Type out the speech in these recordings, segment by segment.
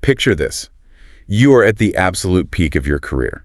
Picture this. You are at the absolute peak of your career.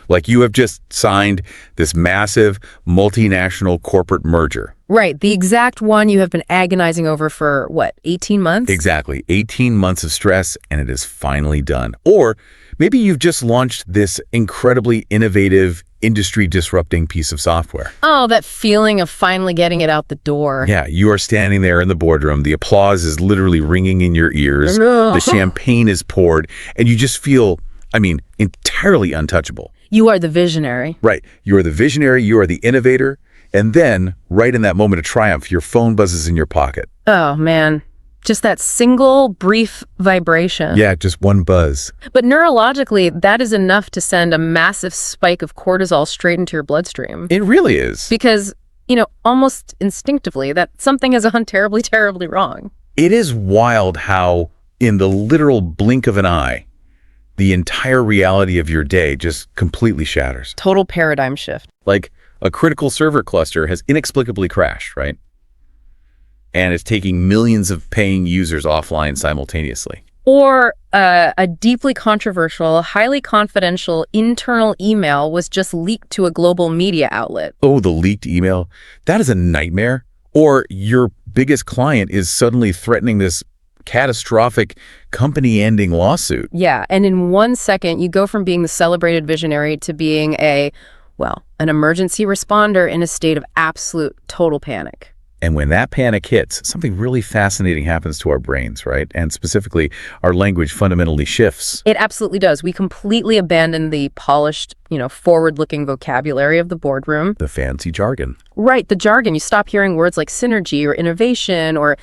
Like you have just signed this massive multinational corporate merger. Right, the exact one you have been agonizing over for, what, 18 months? Exactly. 18 months of stress, and it is finally done. Or maybe you've just launched this incredibly innovative, industry-disrupting piece of software. Oh, that feeling of finally getting it out the door. Yeah, you are standing there in the boardroom. The applause is literally ringing in your ears. The champagne is poured, and you just feel, entirely untouchable. You are the visionary. Right. You are the visionary. You are the innovator. And then, right in that moment of triumph, your phone buzzes in your pocket. Oh, man. Just that single brief vibration. Yeah, just one buzz. But neurologically, that is enough to send a massive spike of cortisol straight into your bloodstream. It really is. Because, almost instinctively, that something has gone terribly, terribly wrong. It is wild how, in the literal blink of an eye, the entire reality of your day just completely shatters. Total paradigm shift. Like a critical server cluster has inexplicably crashed, right? And it's taking millions of paying users offline simultaneously. Or a deeply controversial, highly confidential internal email was just leaked to a global media outlet. Oh, the leaked email? That is a nightmare. Or your biggest client is suddenly threatening this catastrophic company-ending lawsuit. Yeah, and in 1 second, you go from being the celebrated visionary to being an emergency responder in a state of absolute total panic. And when that panic hits, something really fascinating happens to our brains, right? And specifically, our language fundamentally shifts. It absolutely does. We completely abandon the polished, forward-looking vocabulary of the boardroom. The fancy jargon. Right, the jargon. You stop hearing words like synergy or innovation or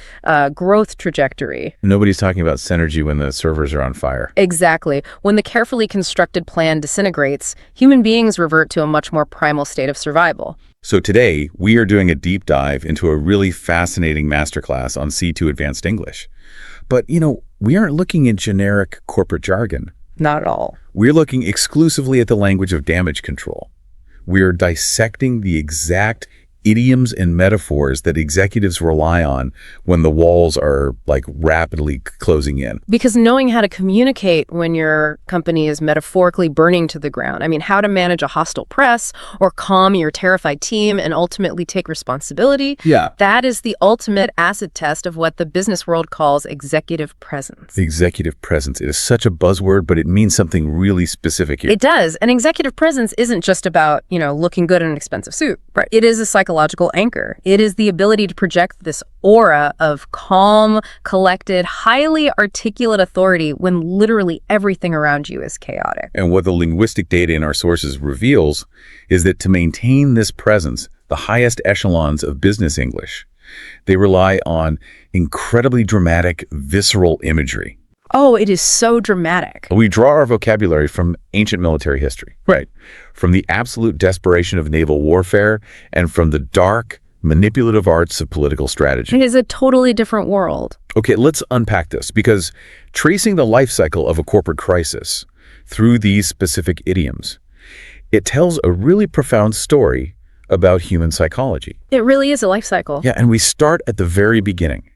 growth trajectory. Nobody's talking about synergy when the servers are on fire. Exactly. When the carefully constructed plan disintegrates, human beings revert to a much more primal state of survival. So today, we are doing a deep dive into a really fascinating masterclass on C2 Advanced English. But, we aren't looking at generic corporate jargon. Not at all. We're looking exclusively at the language of damage control. We're dissecting the exact idioms and metaphors that executives rely on when the walls are rapidly closing in. Because knowing how to communicate when your company is metaphorically burning to the ground, how to manage a hostile press or calm your terrified team and ultimately take responsibility, that is the ultimate acid test of what the business world calls executive presence. Executive presence. It is such a buzzword, but it means something really specific here. It does. And executive presence isn't just about, looking good in an expensive suit. Right? It is a psychological anchor. It is the ability to project this aura of calm, collected, highly articulate authority when literally everything around you is chaotic. And what the linguistic data in our sources reveals is that to maintain this presence, the highest echelons of business English, they rely on incredibly dramatic, visceral imagery. Oh, it is so dramatic. We draw our vocabulary from ancient military history. Right. From the absolute desperation of naval warfare and from the dark, manipulative arts of political strategy. It is a totally different world. Okay, let's unpack this, because tracing the life cycle of a corporate crisis through these specific idioms, it tells a really profound story about human psychology. It really is a life cycle. Yeah, and we start at the very beginning,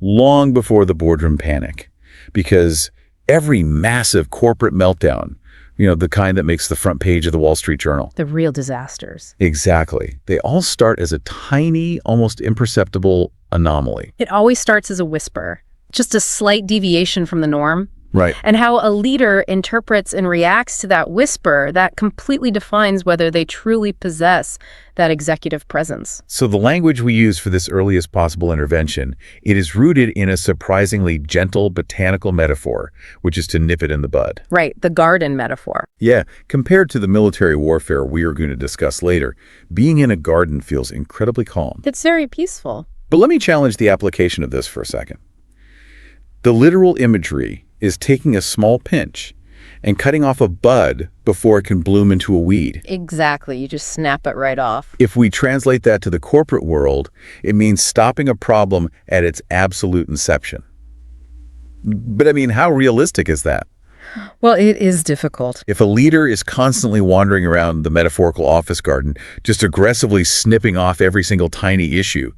long before the boardroom panic. Because every massive corporate meltdown, the kind that makes the front page of the Wall Street Journal. The real disasters. Exactly. They all start as a tiny, almost imperceptible anomaly. It always starts as a whisper, just a slight deviation from the norm. Right. And how a leader interprets and reacts to that whisper, that completely defines whether they truly possess that executive presence. So the language we use for this earliest possible intervention, it is rooted in a surprisingly gentle botanical metaphor, which is to nip it in the bud. Right, the garden metaphor. Yeah, compared to the military warfare we are going to discuss later, being in a garden feels incredibly calm. It's very peaceful. But let me challenge the application of this for a second. The literal imagery is taking a small pinch and cutting off a bud before it can bloom into a weed. Exactly. You just snap it right off. If we translate that to the corporate world, it means stopping a problem at its absolute inception. But how realistic is that? Well, it is difficult. If a leader is constantly wandering around the metaphorical office garden, just aggressively snipping off every single tiny issue,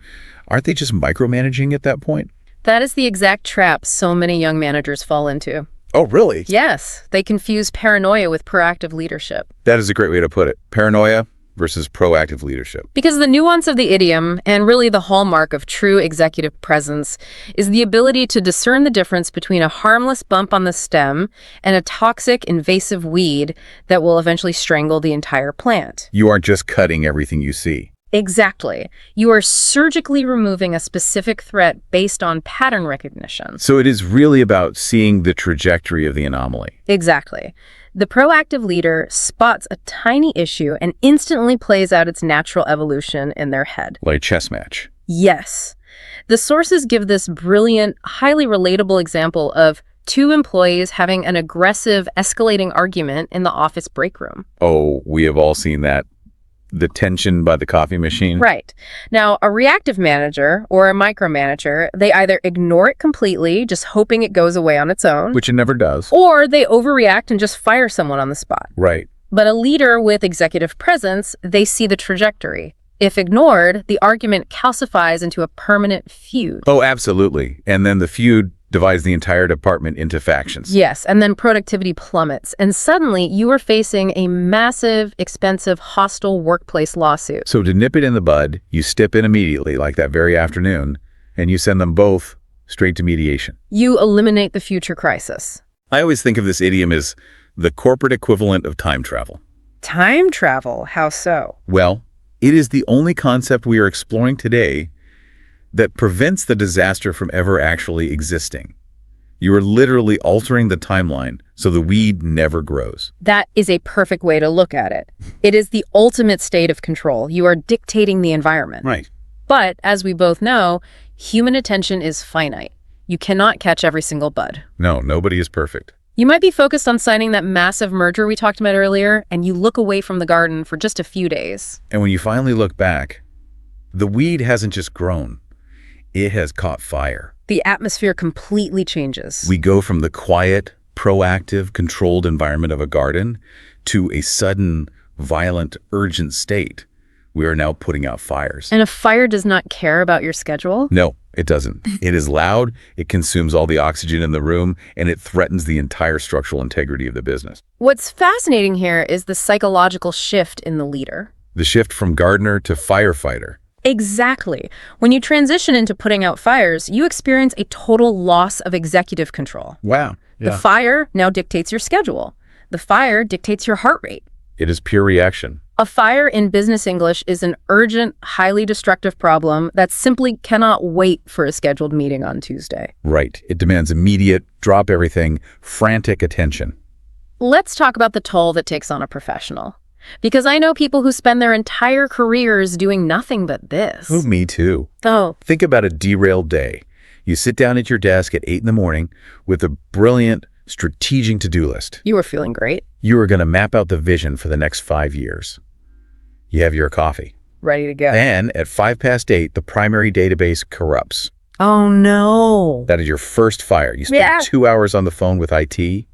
aren't they just micromanaging at that point? That is the exact trap so many young managers fall into. Oh, really? Yes, they confuse paranoia with proactive leadership. That is a great way to put it. Paranoia versus proactive leadership. Because the nuance of the idiom, and really the hallmark of true executive presence, is the ability to discern the difference between a harmless bump on the stem and a toxic, invasive weed that will eventually strangle the entire plant. You aren't just cutting everything you see. Exactly. You are surgically removing a specific threat based on pattern recognition. So it is really about seeing the trajectory of the anomaly. Exactly. The proactive leader spots a tiny issue and instantly plays out its natural evolution in their head. Like a chess match. Yes. The sources give this brilliant, highly relatable example of two employees having an aggressive, escalating argument in the office break room. Oh, we have all seen that. The tension by the coffee machine. Right. Now, a reactive manager or a micromanager, they either ignore it completely, just hoping it goes away on its own. Which it never does. Or they overreact and just fire someone on the spot. Right. But a leader with executive presence, they see the trajectory. If ignored, the argument calcifies into a permanent feud. Oh, absolutely. And then the feud divides the entire department into factions. Yes, and then productivity plummets. And suddenly, you are facing a massive, expensive, hostile workplace lawsuit. So to nip it in the bud, you step in immediately, like that very afternoon, and you send them both straight to mediation. You eliminate the future crisis. I always think of this idiom as the corporate equivalent of time travel. Time travel? How so? Well, it is the only concept we are exploring today that prevents the disaster from ever actually existing. You are literally altering the timeline so the weed never grows. That is a perfect way to look at it. It is the ultimate state of control. You are dictating the environment. Right. But, as we both know, human attention is finite. You cannot catch every single bud. No, nobody is perfect. You might be focused on signing that massive merger we talked about earlier, and you look away from the garden for just a few days. And when you finally look back, the weed hasn't just grown. It has caught fire. The atmosphere completely changes. We go from the quiet, proactive, controlled environment of a garden to a sudden, violent, urgent state. We are now putting out fires. And a fire does not care about your schedule? No, it doesn't. It is loud, it consumes all the oxygen in the room, and it threatens the entire structural integrity of the business. What's fascinating here is the psychological shift in the leader. The shift from gardener to firefighter. Exactly. When you transition into putting out fires, you experience a total loss of executive control. Wow. Yeah. The fire now dictates your schedule. The fire dictates your heart rate. It is pure reaction. A fire in business English is an urgent, highly destructive problem that simply cannot wait for a scheduled meeting on Tuesday. Right. It demands immediate, drop everything, frantic attention. Let's talk about the toll that takes on a professional. Because I know people who spend their entire careers doing nothing but this. Oh, me too. Oh. Think about a derailed day. You sit down at your desk at 8 in the morning with a brilliant, strategic to-do list. You were feeling great. You are going to map out the vision for the next 5 years. You have your coffee. Ready to go. And at 8:05, the primary database corrupts. Oh, no. That is your first fire. You spend 2 hours on the phone with IT.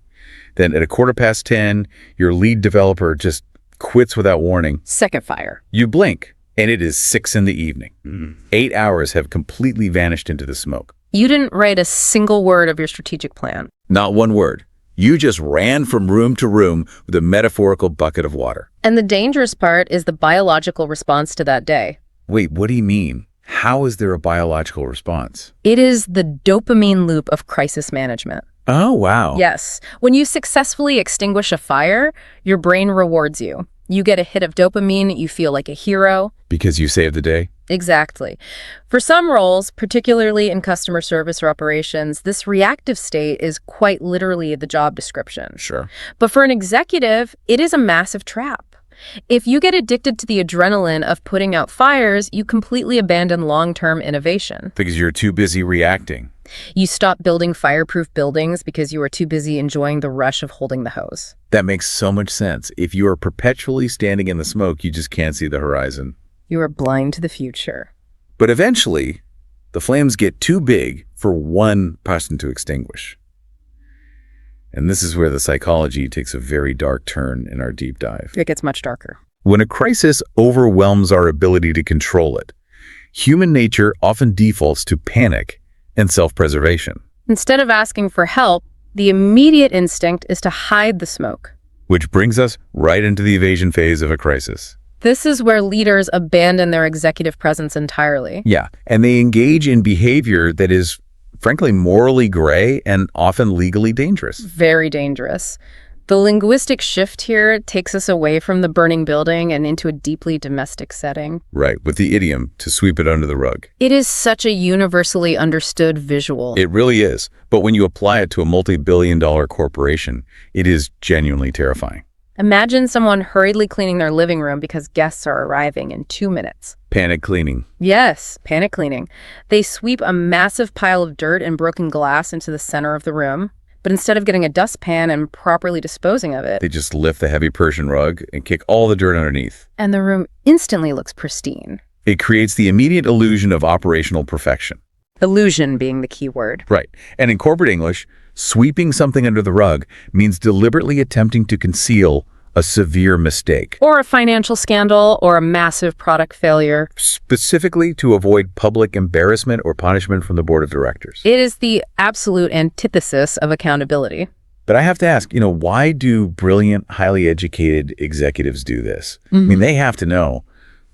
Then at 10:15, your lead developer just quits without warning. Second fire. You blink, and it is 6 in the evening. 8 hours have completely vanished into the smoke. You didn't write a single word of your strategic plan. Not one word. You just ran from room to room with a metaphorical bucket of water. And the dangerous part is the biological response to that day. Wait, what do you mean? How is there a biological response? It is the dopamine loop of crisis management. Oh, wow. Yes. When you successfully extinguish a fire, your brain rewards you. You get a hit of dopamine, you feel like a hero. Because you saved the day? Exactly. For some roles, particularly in customer service or operations, this reactive state is quite literally the job description. Sure. But for an executive, it is a massive trap. If you get addicted to the adrenaline of putting out fires, you completely abandon long-term innovation. Because you're too busy reacting. You stop building fireproof buildings because you are too busy enjoying the rush of holding the hose. That makes so much sense. If you are perpetually standing in the smoke, you just can't see the horizon. You are blind to the future. But eventually, the flames get too big for one person to extinguish. And this is where the psychology takes a very dark turn in our deep dive. It gets much darker. When a crisis overwhelms our ability to control it, human nature often defaults to panic and self-preservation. Instead of asking for help, The immediate instinct is to hide the smoke. Which brings us right into the evasion phase of a crisis. This is where leaders abandon their executive presence entirely. Yeah, and they engage in behavior that is, frankly, morally gray and often legally dangerous. Very dangerous. The linguistic shift here takes us away from the burning building and into a deeply domestic setting. Right, with the idiom to sweep it under the rug. It is such a universally understood visual. It really is. But when you apply it to a multi-billion-dollar corporation, it is genuinely terrifying. Imagine someone hurriedly cleaning their living room because guests are arriving in 2 minutes. Panic cleaning. Yes, panic cleaning. They sweep a massive pile of dirt and broken glass into the center of the room. But instead of getting a dustpan and properly disposing of it, They just lift the heavy Persian rug and kick all the dirt underneath. and the room instantly looks pristine. It creates the immediate illusion of operational perfection. Illusion being the key word. Right. And in corporate English, sweeping something under the rug means deliberately attempting to conceal a severe mistake, Or a financial scandal or a massive product failure. specifically to avoid public embarrassment or punishment from the board of directors. It is the absolute antithesis of accountability. But I have to ask, why do brilliant, highly educated executives do this? I mean, they have to know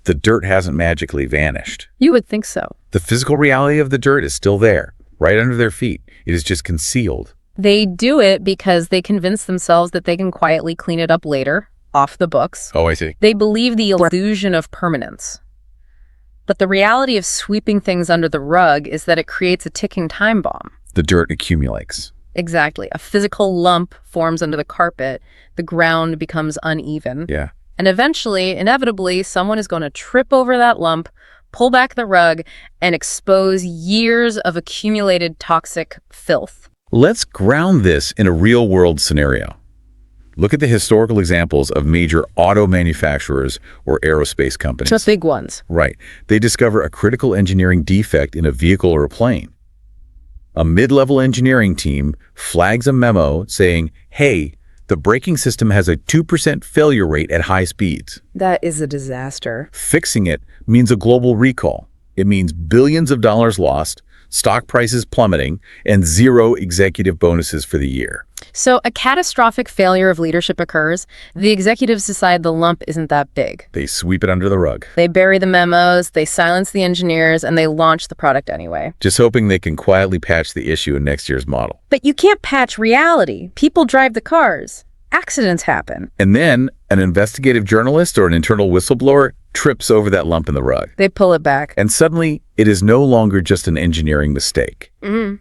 the dirt hasn't magically vanished. You would think so. The physical reality of the dirt is still there, right under their feet. It is just concealed. They do it because they convince themselves that they can quietly clean it up later, off the books. Oh, I see. They believe the illusion of permanence. But the reality of sweeping things under the rug is that it creates a ticking time bomb. The dirt accumulates. Exactly. A physical lump forms under the carpet. The ground becomes uneven. Yeah. And eventually, inevitably, someone is going to trip over that lump, pull back the rug, and expose years of accumulated toxic filth. Let's ground this in a real-world scenario. Look at the historical examples of major auto manufacturers or aerospace companies. The big ones. Right. They discover a critical engineering defect in a vehicle or a plane. A mid-level engineering team flags a memo saying, hey, the braking system has a 2% failure rate at high speeds. That is a disaster. Fixing it means a global recall. It means billions of dollars lost, stock prices plummeting, and zero executive bonuses for the year. So a catastrophic failure of leadership occurs. The executives decide the lump isn't that big. They sweep it under the rug, They bury the memos, they silence the engineers, and they launch the product anyway. just hoping they can quietly patch the issue in next year's model. But you can't patch reality. People drive the cars. Accidents happen. And then an investigative journalist or an internal whistleblower trips over that lump in the rug. They pull it back. And suddenly, it is no longer just an engineering mistake.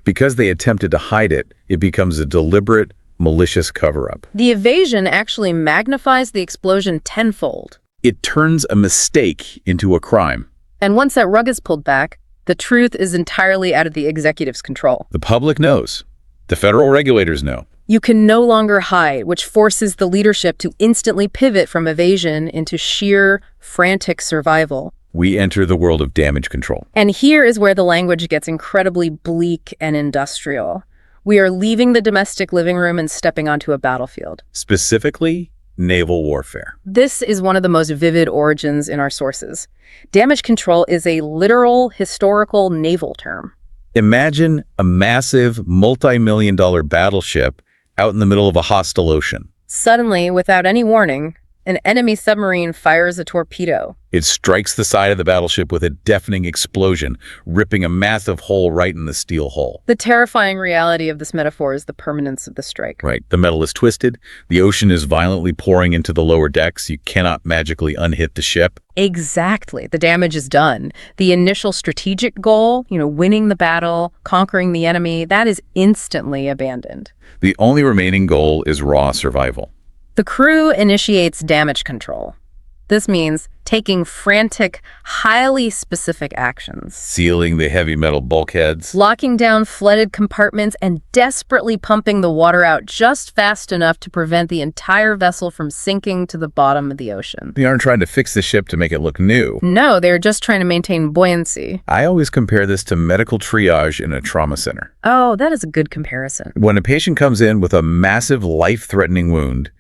Because they attempted to hide it, it becomes a deliberate, malicious cover-up. The evasion actually magnifies the explosion tenfold. It turns a mistake into a crime. And once that rug is pulled back, the truth is entirely out of the executive's control. The public knows. The federal regulators know. You can no longer hide, which forces the leadership to instantly pivot from evasion into sheer, frantic survival. We enter the world of damage control. And here is where the language gets incredibly bleak and industrial. We are leaving the domestic living room and stepping onto a battlefield. Specifically, naval warfare. This is one of the most vivid origins in our sources. Damage control is a literal, historical naval term. Imagine a massive, multi-million-dollar battleship out in the middle of a hostile ocean. Suddenly, without any warning, an enemy submarine fires a torpedo. It strikes the side of the battleship with a deafening explosion, ripping a massive hole right in the steel hull. The terrifying reality of this metaphor is the permanence of the strike. Right. The metal is twisted. The ocean is violently pouring into the lower decks. You cannot magically unhit the ship. Exactly. The damage is done. The initial strategic goal, winning the battle, conquering the enemy, that is instantly abandoned. The only remaining goal is raw survival. The crew initiates damage control. This means taking frantic, highly specific actions. Sealing the heavy metal bulkheads. Locking down flooded compartments and desperately pumping the water out just fast enough to prevent the entire vessel from sinking to the bottom of the ocean. They aren't trying to fix the ship to make it look new. No, they're just trying to maintain buoyancy. I always compare this to medical triage in a trauma center. Oh, that is a good comparison. When a patient comes in with a massive life-threatening wound,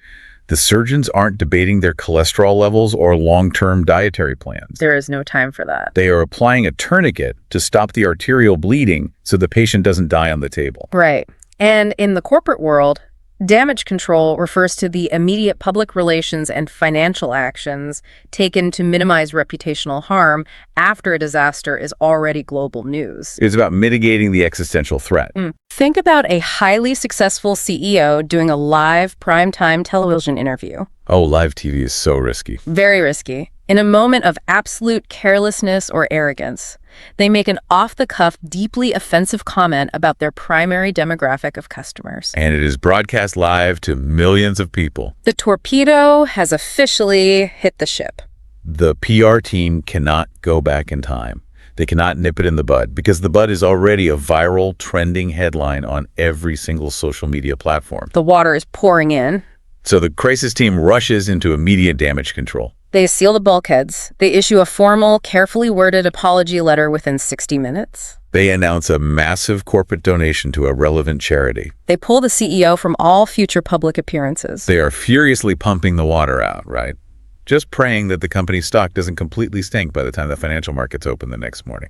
the surgeons aren't debating their cholesterol levels or long-term dietary plans. There is no time for that. They are applying a tourniquet to stop the arterial bleeding so the patient doesn't die on the table. Right. And in the corporate world, damage control refers to the immediate public relations and financial actions taken to minimize reputational harm after a disaster is already global news. It's about mitigating the existential threat. Think about a highly successful CEO doing a live primetime television interview. Oh, live TV is so risky. Very risky. In a moment of absolute carelessness or arrogance, they make an off-the-cuff, deeply offensive comment about their primary demographic of customers. And it is broadcast live to millions of people. The torpedo has officially hit the ship. The PR team cannot go back in time. They cannot nip it in the bud because the bud is already a viral, trending headline on every single social media platform. The water is pouring in. So the crisis team rushes into immediate damage control. They seal the bulkheads. They issue a formal, carefully worded apology letter within 60 minutes. They announce a massive corporate donation to a relevant charity. They pull the CEO from all future public appearances. They are furiously pumping the water out, right? Just praying that the company's stock doesn't completely stink by the time the financial markets open the next morning.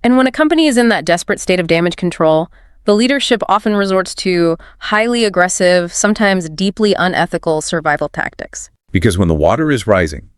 And when a company is in that desperate state of damage control, the leadership often resorts to highly aggressive, sometimes deeply unethical survival tactics. Because when the water is rising,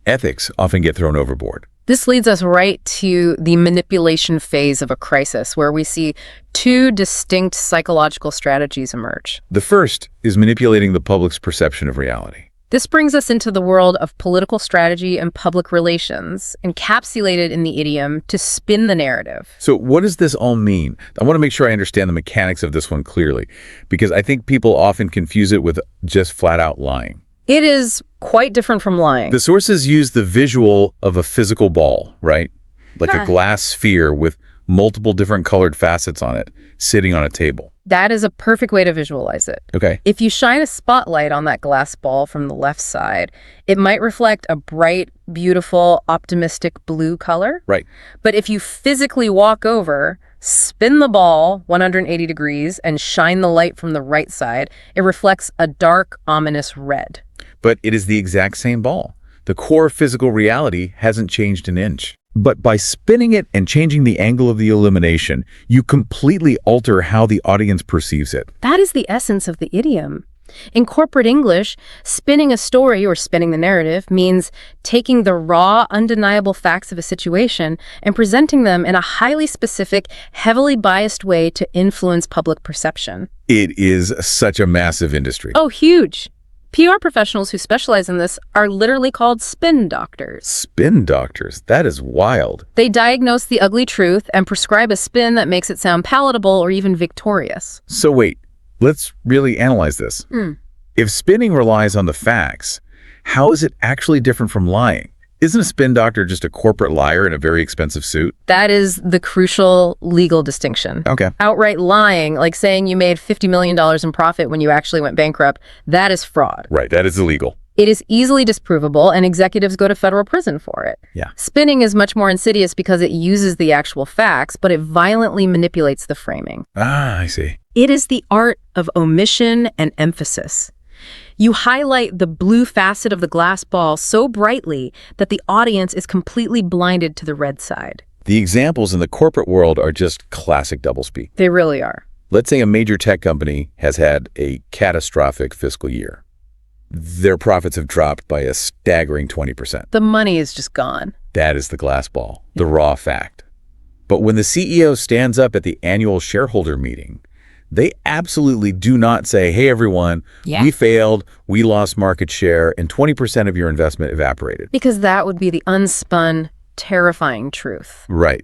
ethics often get thrown overboard. This leads us right to the manipulation phase of a crisis, where we see two distinct psychological strategies emerge. The first is manipulating the public's perception of reality. This brings us into the world of political strategy and public relations, encapsulated in the idiom to spin the narrative. So what does this all mean? I want to make sure I understand the mechanics of this one clearly, because I think people often confuse it with just flat out lying. It is quite different from lying. The sources use the visual of a physical ball, right? Like a glass sphere with multiple different colored facets on it, sitting on a table. That is a perfect way to visualize it. Okay. If you shine a spotlight on that glass ball from the left side, it might reflect a bright, beautiful, optimistic blue color. Right. But if you physically walk over, spin the ball 180 degrees, and shine the light from the right side, it reflects a dark, ominous red. But it is the exact same ball. The core physical reality hasn't changed an inch. But by spinning it and changing the angle of the illumination, you completely alter how the audience perceives it. That is the essence of the idiom. In corporate English, spinning a story or spinning the narrative means taking the raw, undeniable facts of a situation and presenting them in a highly specific, heavily biased way to influence public perception. It is such a massive industry. Oh, huge. PR professionals who specialize in this are literally called spin doctors. Spin doctors? That is wild. They diagnose the ugly truth and prescribe a spin that makes it sound palatable or even victorious. So wait, let's really analyze this. If spinning relies on the facts, how is it actually different from lying? Isn't a spin doctor just a corporate liar in a very expensive suit? That is the crucial legal distinction. Okay. Outright lying, like saying you made $50 million in profit when you actually went bankrupt, that is fraud. Right, that is illegal. It is easily disprovable, and executives go to federal prison for it. Yeah. Spinning is much more insidious because it uses the actual facts, but it violently manipulates the framing. Ah, I see. It is the art of omission and emphasis. You highlight the blue facet of the glass ball so brightly that the audience is completely blinded to the red side. The examples in the corporate world are just classic doublespeak. They really are. Let's say a major tech company has had a catastrophic fiscal year. Their profits have dropped by a staggering 20%. The money is just gone. That is the glass ball, the raw fact. But when the CEO stands up at the annual shareholder meeting, they absolutely do not say, hey, everyone, we failed, we lost market share, and 20% of your investment evaporated. Because that would be the unspun, terrifying truth. Right.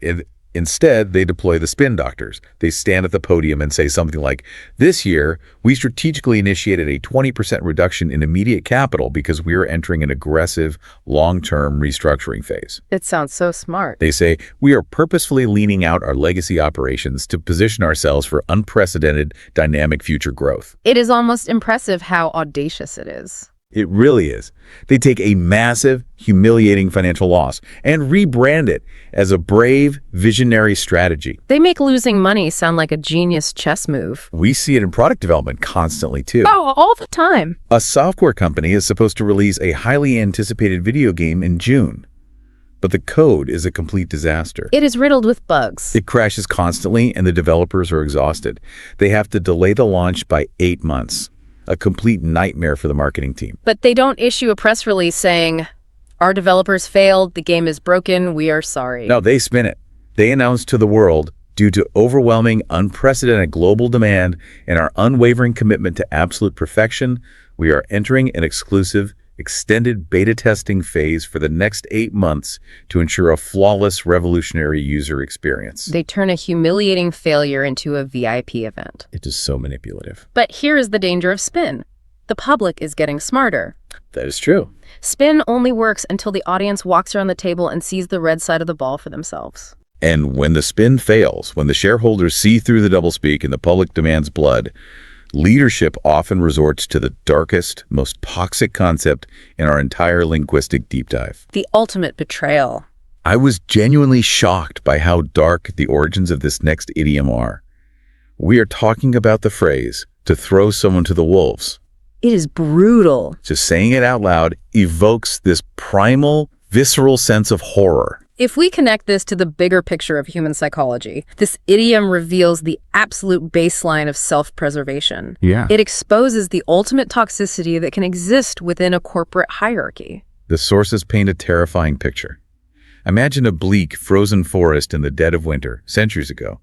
Instead, they deploy the spin doctors. They stand at the podium and say something like, this year, we strategically initiated a 20% reduction in immediate capital because we are entering an aggressive, long-term restructuring phase. It sounds so smart. They say, we are purposefully leaning out our legacy operations to position ourselves for unprecedented, dynamic future growth. It is almost impressive how audacious it is. It really is. They take a massive, humiliating financial loss and rebrand it as a brave, visionary strategy. They make losing money sound like a genius chess move. We see it in product development constantly, too. Oh, all the time. A software company is supposed to release a highly anticipated video game in June. But the code is a complete disaster. It is riddled with bugs. It crashes constantly, and the developers are exhausted. They have to delay the launch by 8 months. A complete nightmare for the marketing team. But they don't issue a press release saying, "Our developers failed, the game is broken, we are sorry." No, they spin it. They announce to the world, due to overwhelming, unprecedented global demand and our unwavering commitment to absolute perfection, we are entering an exclusive, extended beta testing phase for the next 8 months to ensure a flawless, revolutionary user experience. They turn a humiliating failure into a VIP event. It is so manipulative. But here is the danger of spin. The public is getting smarter. That is true. Spin only works until the audience walks around the table and sees the red side of the ball for themselves. And when the spin fails, when the shareholders see through the doublespeak and the public demands blood, leadership often resorts to the darkest, most toxic concept in our entire linguistic deep dive. The ultimate betrayal. I was genuinely shocked by how dark the origins of this next idiom are. We are talking about the phrase, to throw someone to the wolves. It is brutal. Just saying it out loud evokes this primal, visceral sense of horror. If we connect this to the bigger picture of human psychology, this idiom reveals the absolute baseline of self-preservation. Yeah. It exposes the ultimate toxicity that can exist within a corporate hierarchy. The sources paint a terrifying picture. Imagine a bleak, frozen forest in the dead of winter, centuries ago.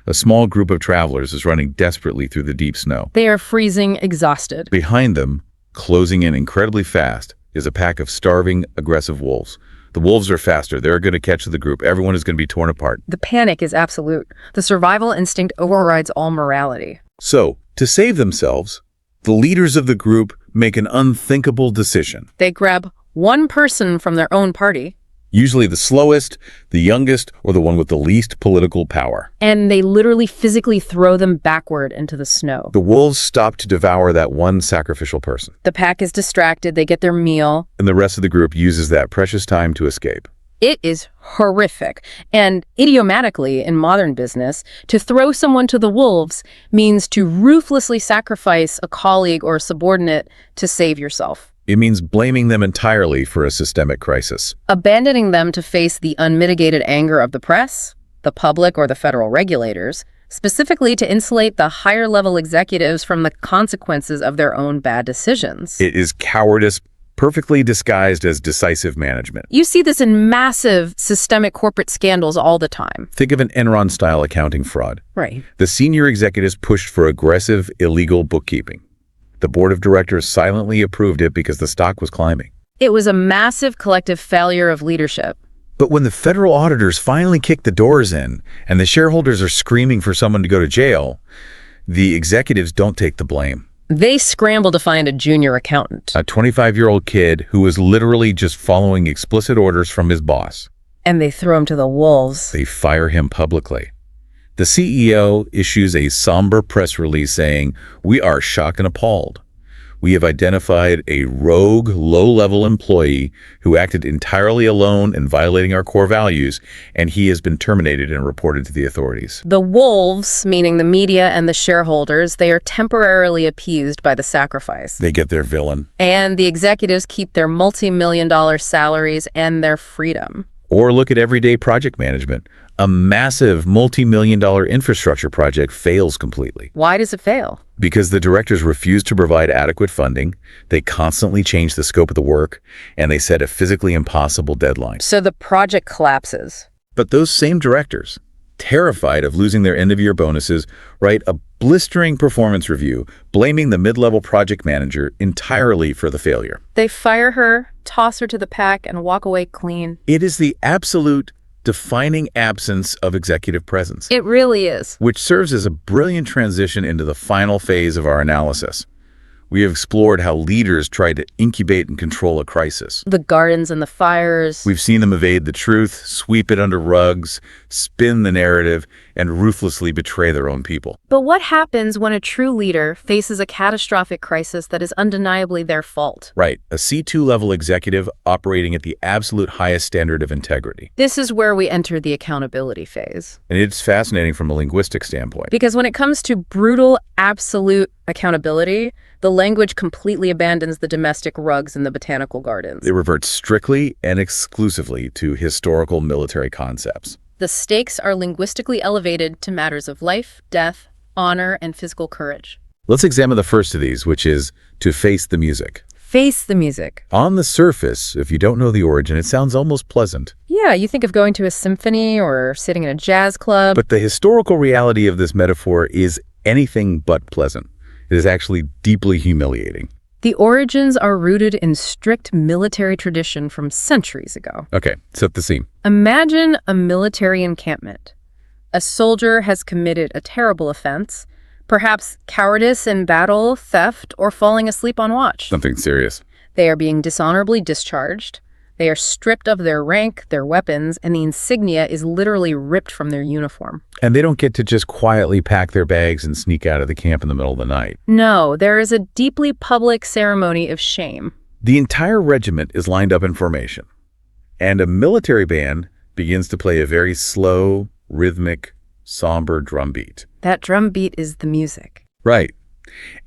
A small group of travelers is running desperately through the deep snow. They are freezing, exhausted. Behind them, closing in incredibly fast, is a pack of starving, aggressive wolves. The wolves are faster. They're going to catch the group. Everyone is going to be torn apart. The panic is absolute. The survival instinct overrides all morality. So, to save themselves, the leaders of the group make an unthinkable decision. They grab one person from their own party, Usually the slowest, the youngest, or the one with the least political power. and they literally physically throw them backward into the snow. The wolves stop to devour that one sacrificial person, The pack is distracted, they get their meal. and the rest of the group uses that precious time to escape. It is horrific. And idiomatically, in modern business, to throw someone to the wolves means to ruthlessly sacrifice a colleague or a subordinate to save yourself. It means blaming them entirely for a systemic crisis. Abandoning them to face the unmitigated anger of the press, the public, or the federal regulators, specifically to insulate the higher-level executives from the consequences of their own bad decisions. It is cowardice perfectly disguised as decisive management. You see this in massive systemic corporate scandals all the time. Think of an Enron-style accounting fraud. Right. The senior executives pushed for aggressive, illegal bookkeeping. The board of directors silently approved it because the stock was climbing. It was a massive collective failure of leadership. But when the federal auditors finally kick the doors in and the shareholders are screaming for someone to go to jail, the executives don't take the blame. They scramble to find a junior accountant. A 25-year-old kid who was literally just following explicit orders from his boss. And they throw him to the wolves. They fire him publicly. The CEO issues a somber press release saying, "We are shocked and appalled. We have identified a rogue, low-level employee who acted entirely alone in violating our core values, and he has been terminated and reported to the authorities." The wolves, meaning the media and the shareholders, they are temporarily appeased by the sacrifice. They get their villain. And the executives keep their multi-million-dollar salaries and their freedom. Or look at everyday project management. A massive multi-million-dollar infrastructure project fails completely. Why does it fail? Because the directors refuse to provide adequate funding, they constantly change the scope of the work, and they set a physically impossible deadline. So the project collapses. But those same directors, terrified of losing their end-of-year bonuses, write a blistering performance review, blaming the mid-level project manager entirely for the failure. They fire her, toss her to the pack, and walk away clean. It is the absolute defining absence of executive presence. It really is. Which serves as a brilliant transition into the final phase of our analysis. We have explored how leaders try to incubate and control a crisis. The gardens and the fires. We've seen them evade the truth, sweep it under rugs, spin the narrative, and ruthlessly betray their own people. But what happens when a true leader faces a catastrophic crisis that is undeniably their fault? Right, a C2-level executive operating at the absolute highest standard of integrity. This is where we enter the accountability phase. And it's fascinating from a linguistic standpoint. Because when it comes to brutal, absolute accountability, the language completely abandons the domestic rugs in the botanical gardens. It reverts strictly and exclusively to historical military concepts. The stakes are linguistically elevated to matters of life, death, honor, and physical courage. Let's examine the first of these, which is to face the music. Face the music. On the surface, if you don't know the origin, it sounds almost pleasant. Yeah, you think of going to a symphony or sitting in a jazz club. But the historical reality of this metaphor is anything but pleasant. It is actually deeply humiliating. The origins are rooted in strict military tradition from centuries ago. Okay, set the scene. Imagine a military encampment. A soldier has committed a terrible offense, perhaps cowardice in battle, theft, or falling asleep on watch. Something serious. They are being dishonorably discharged. They are stripped of their rank, their weapons, and the insignia is literally ripped from their uniform. And they don't get to just quietly pack their bags and sneak out of the camp in the middle of the night. No, there is a deeply public ceremony of shame. The entire regiment is lined up in formation, and a military band begins to play a very slow, rhythmic, somber drum beat. That drum beat is the music. Right.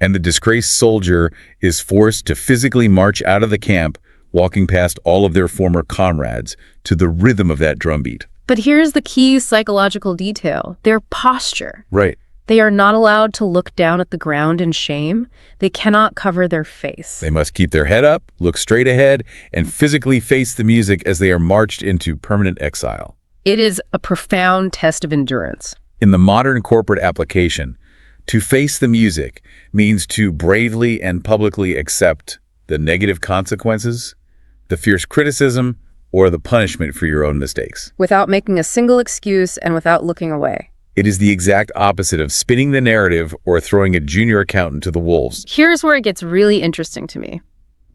And the disgraced soldier is forced to physically march out of the camp, walking past all of their former comrades to the rhythm of that drum beat. But here's the key psychological detail, their posture. Right. They are not allowed to look down at the ground in shame. They cannot cover their face. They must keep their head up, look straight ahead, and physically face the music as they are marched into permanent exile. It is a profound test of endurance. In the modern corporate application, to face the music means to bravely and publicly accept the negative consequences, the fierce criticism, or the punishment for your own mistakes. Without making a single excuse and without looking away. It is the exact opposite of spinning the narrative or throwing a junior accountant to the wolves. Here's where it gets really interesting to me.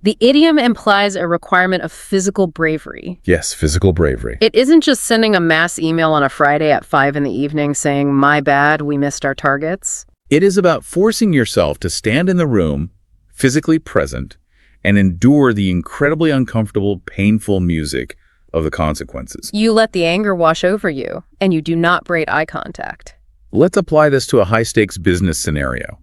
The idiom implies a requirement of physical bravery. Yes, physical bravery. It isn't just sending a mass email on a Friday at 5 in the evening saying, "My bad, we missed our targets." It is about forcing yourself to stand in the room, physically present, and endure the incredibly uncomfortable, painful music of the consequences. You let the anger wash over you, and you do not break eye contact. Let's apply this to a high-stakes business scenario.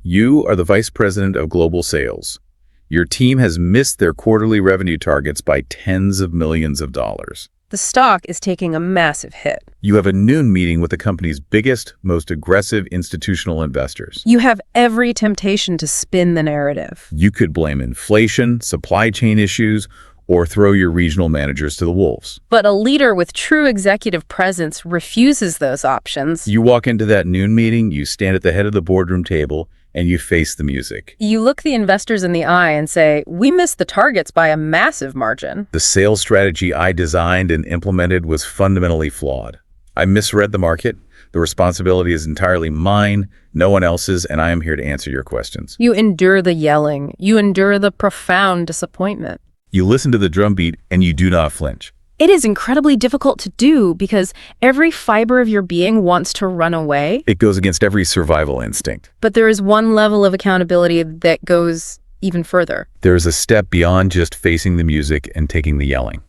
You are the vice president of global sales. Your team has missed their quarterly revenue targets by tens of millions of dollars. The stock is taking a massive hit. You have a noon meeting with the company's biggest, most aggressive institutional investors. You have every temptation to spin the narrative. You could blame inflation, supply chain issues, or throw your regional managers to the wolves. But a leader with true executive presence refuses those options. You walk into that noon meeting, you stand at the head of the boardroom table, and you face the music. You look the investors in the eye and say, "We missed the targets by a massive margin." The sales strategy I designed and implemented was fundamentally flawed. I misread the market. The responsibility is entirely mine, no one else's, and I am here to answer your questions. You endure the yelling. You endure the profound disappointment. You listen to the drumbeat and you do not flinch. It is incredibly difficult to do because every fiber of your being wants to run away. It goes against every survival instinct. But there is one level of accountability that goes even further. There is a step beyond just facing the music and taking the yelling.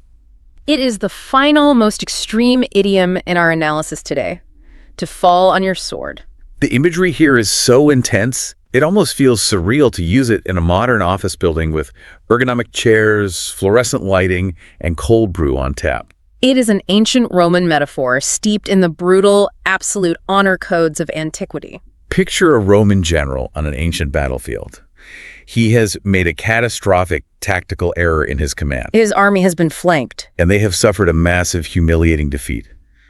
It is the final, most extreme idiom in our analysis today, to fall on your sword. The imagery here is so intense, it almost feels surreal to use it in a modern office building with ergonomic chairs, fluorescent lighting, and cold brew on tap. It is an ancient Roman metaphor steeped in the brutal, absolute honor codes of antiquity. Picture a Roman general on an ancient battlefield. He has made a catastrophic tactical error in his command. His army has been flanked. And they have suffered a massive, humiliating defeat.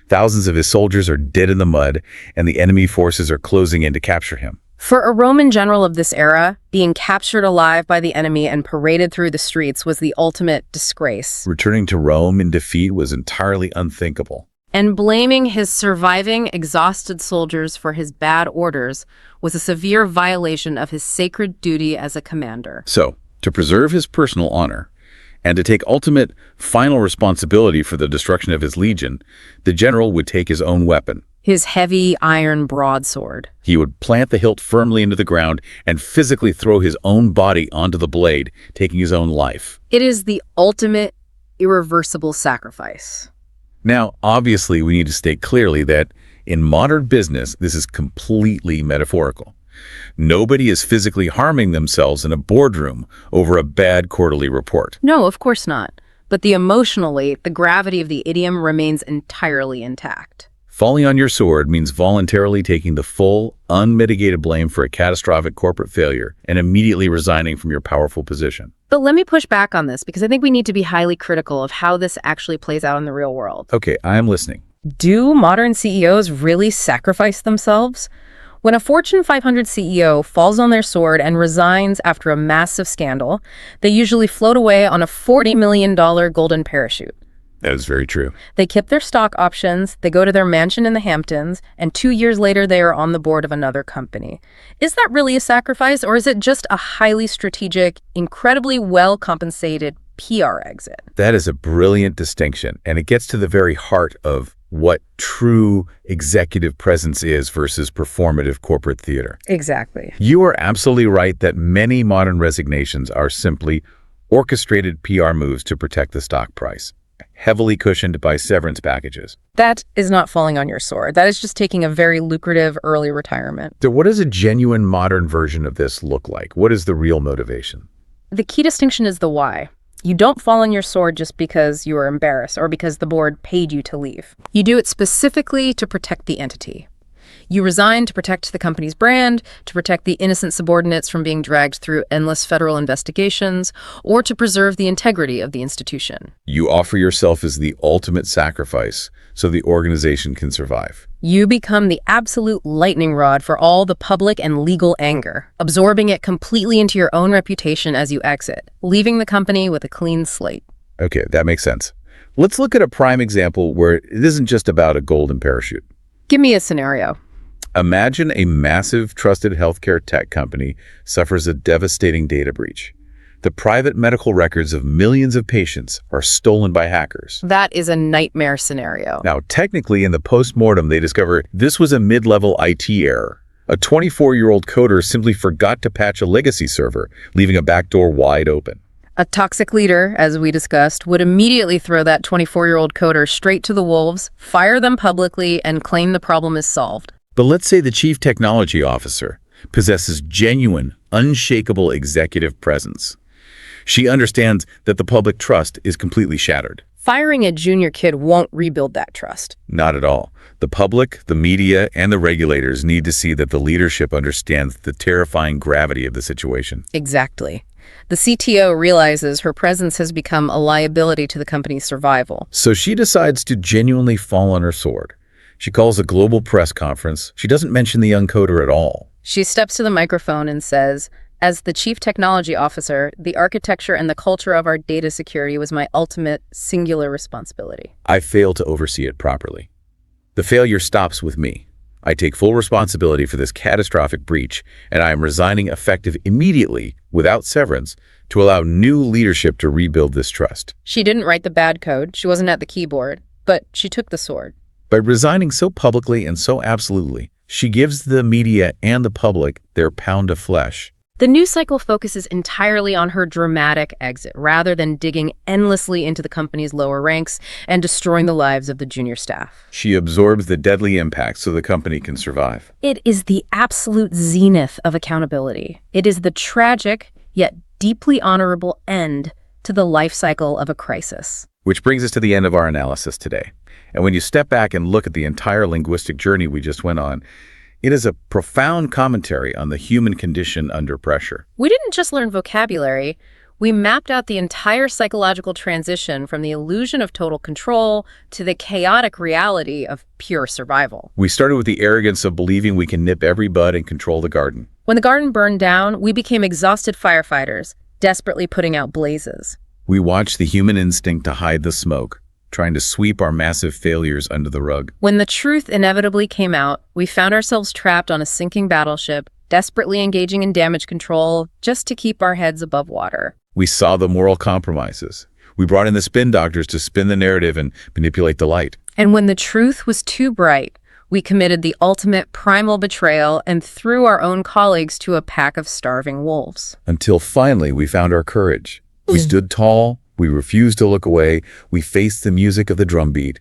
Thousands of his soldiers are dead in the mud, and the enemy forces are closing in to capture him. For a Roman general of this era, being captured alive by the enemy and paraded through the streets was the ultimate disgrace. Returning to Rome in defeat was entirely unthinkable. And blaming his surviving, exhausted soldiers for his bad orders was a severe violation of his sacred duty as a commander. So, to preserve his personal honor, And to take ultimate, final responsibility for the destruction of his legion, the general would take his own weapon. His heavy iron broadsword. He would plant the hilt firmly into the ground and physically throw his own body onto the blade, taking his own life. It is the ultimate, irreversible sacrifice. Now, obviously, we need to state clearly that in modern business, this is completely metaphorical. Nobody is physically harming themselves in a boardroom over a bad quarterly report. No, of course not. But the gravity of the idiom remains entirely intact. Falling on your sword means voluntarily taking the full, unmitigated blame for a catastrophic corporate failure and immediately resigning from your powerful position. But let me push back on this, because I think we need to be highly critical of how this actually plays out in the real world. Okay, I am listening. Do modern CEOs really sacrifice themselves? When a Fortune 500 CEO falls on their sword and resigns after a massive scandal, they usually float away on a $40 million golden parachute. That is very true. They keep their stock options, they go to their mansion in the Hamptons, and 2 years later they are on the board of another company. Is that really a sacrifice, or is it just a highly strategic, incredibly well-compensated PR exit? That is a brilliant distinction, and it gets to the very heart of what true executive presence is versus performative corporate theater. Exactly. You are absolutely right that many modern resignations are simply orchestrated PR moves to protect the stock price, heavily cushioned by severance packages. That is not falling on your sword. That is just taking a very lucrative early retirement. So what does a genuine modern version of this look like? What is the real motivation? The key distinction is the why. You don't fall on your sword just because you are embarrassed or because the board paid you to leave. You do it specifically to protect the entity. You resign to protect the company's brand, to protect the innocent subordinates from being dragged through endless federal investigations, or to preserve the integrity of the institution. You offer yourself as the ultimate sacrifice so the organization can survive. You become the absolute lightning rod for all the public and legal anger, absorbing it completely into your own reputation as you exit, leaving the company with a clean slate. Okay, that makes sense. Let's look at a prime example where it isn't just about a golden parachute. Give me a scenario. Imagine a massive, trusted healthcare tech company suffers a devastating data breach. The private medical records of millions of patients are stolen by hackers. That is a nightmare scenario. Now, technically, in the post-mortem, they discover this was a mid-level IT error. A 24-year-old coder simply forgot to patch a legacy server, leaving a backdoor wide open. A toxic leader, as we discussed, would immediately throw that 24-year-old coder straight to the wolves, fire them publicly, and claim the problem is solved. But let's say the chief technology officer possesses genuine, unshakable executive presence. She understands that the public trust is completely shattered. Firing a junior kid won't rebuild that trust. Not at all. The public, the media, and the regulators need to see that the leadership understands the terrifying gravity of the situation. Exactly. The CTO realizes her presence has become a liability to the company's survival. So she decides to genuinely fall on her sword. She calls a global press conference. She doesn't mention the young coder at all. She steps to the microphone and says, "As the chief technology officer, the architecture and the culture of our data security was my ultimate, singular responsibility. I failed to oversee it properly. The failure stops with me. I take full responsibility for this catastrophic breach, and I am resigning effective immediately, without severance, to allow new leadership to rebuild this trust." She didn't write the bad code. She wasn't at the keyboard, but she took the sword. By resigning so publicly and so absolutely, she gives the media and the public their pound of flesh. The news cycle focuses entirely on her dramatic exit, rather than digging endlessly into the company's lower ranks and destroying the lives of the junior staff. She absorbs the deadly impact so the company can survive. It is the absolute zenith of accountability. It is the tragic, yet deeply honorable end to the life cycle of a crisis. Which brings us to the end of our analysis today. And when you step back and look at the entire linguistic journey we just went on, it is a profound commentary on the human condition under pressure. We didn't just learn vocabulary. We mapped out the entire psychological transition from the illusion of total control to the chaotic reality of pure survival. We started with the arrogance of believing we can nip every bud and control the garden. When the garden burned down, we became exhausted firefighters, desperately putting out blazes. We watched the human instinct to hide the smoke, trying to sweep our massive failures under the rug. When the truth inevitably came out, we found ourselves trapped on a sinking battleship, desperately engaging in damage control just to keep our heads above water. We saw the moral compromises, We brought in the spin doctors to spin the narrative and manipulate the light. And when the truth was too bright, we committed the ultimate primal betrayal and threw our own colleagues to a pack of starving wolves. Until finally we found our courage. We stood tall, we refused to look away, we faced the music of the drumbeat,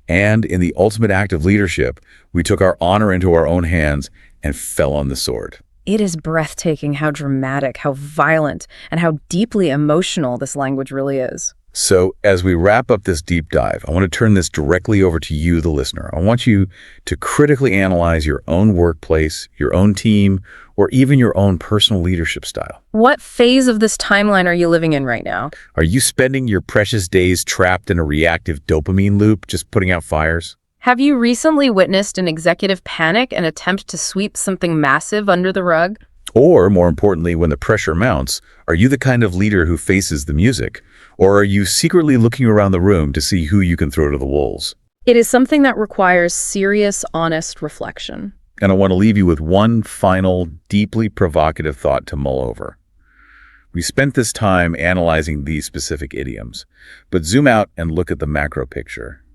and in the ultimate act of leadership, we took our honor into our own hands and fell on the sword. It is breathtaking how dramatic, how violent, and how deeply emotional this language really is. So as we wrap up this deep dive, I want to turn this directly over to you, the listener. I want you to critically analyze your own workplace, your own team, or even your own personal leadership style. What phase of this timeline are you living in right now? Are you spending your precious days trapped in a reactive dopamine loop, just putting out fires? Have you recently witnessed an executive panic and attempt to sweep something massive under the rug? Or, more importantly, when the pressure mounts, are you the kind of leader who faces the music? Or are you secretly looking around the room to see who you can throw to the wolves? It is something that requires serious, honest reflection. And I want to leave you with one final, deeply provocative thought to mull over. We spent this time analyzing these specific idioms, but zoom out and look at the macro picture.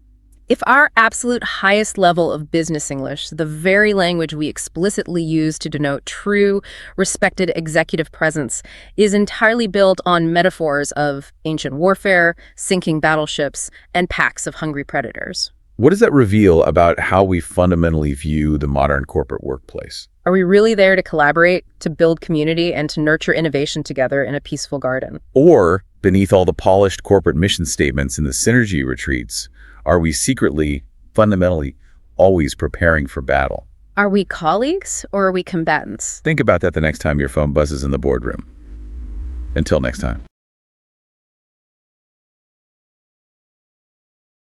If our absolute highest level of business English, the very language we explicitly use to denote true, respected executive presence, is entirely built on metaphors of ancient warfare, sinking battleships, and packs of hungry predators, what does that reveal about how we fundamentally view the modern corporate workplace? are we really there to collaborate, to build community, and to nurture innovation together in a peaceful garden? Or, beneath all the polished corporate mission statements in the synergy retreats, are we secretly, fundamentally, always preparing for battle? Are we colleagues or are we combatants? Think about that the next time your phone buzzes in the boardroom. Until next time.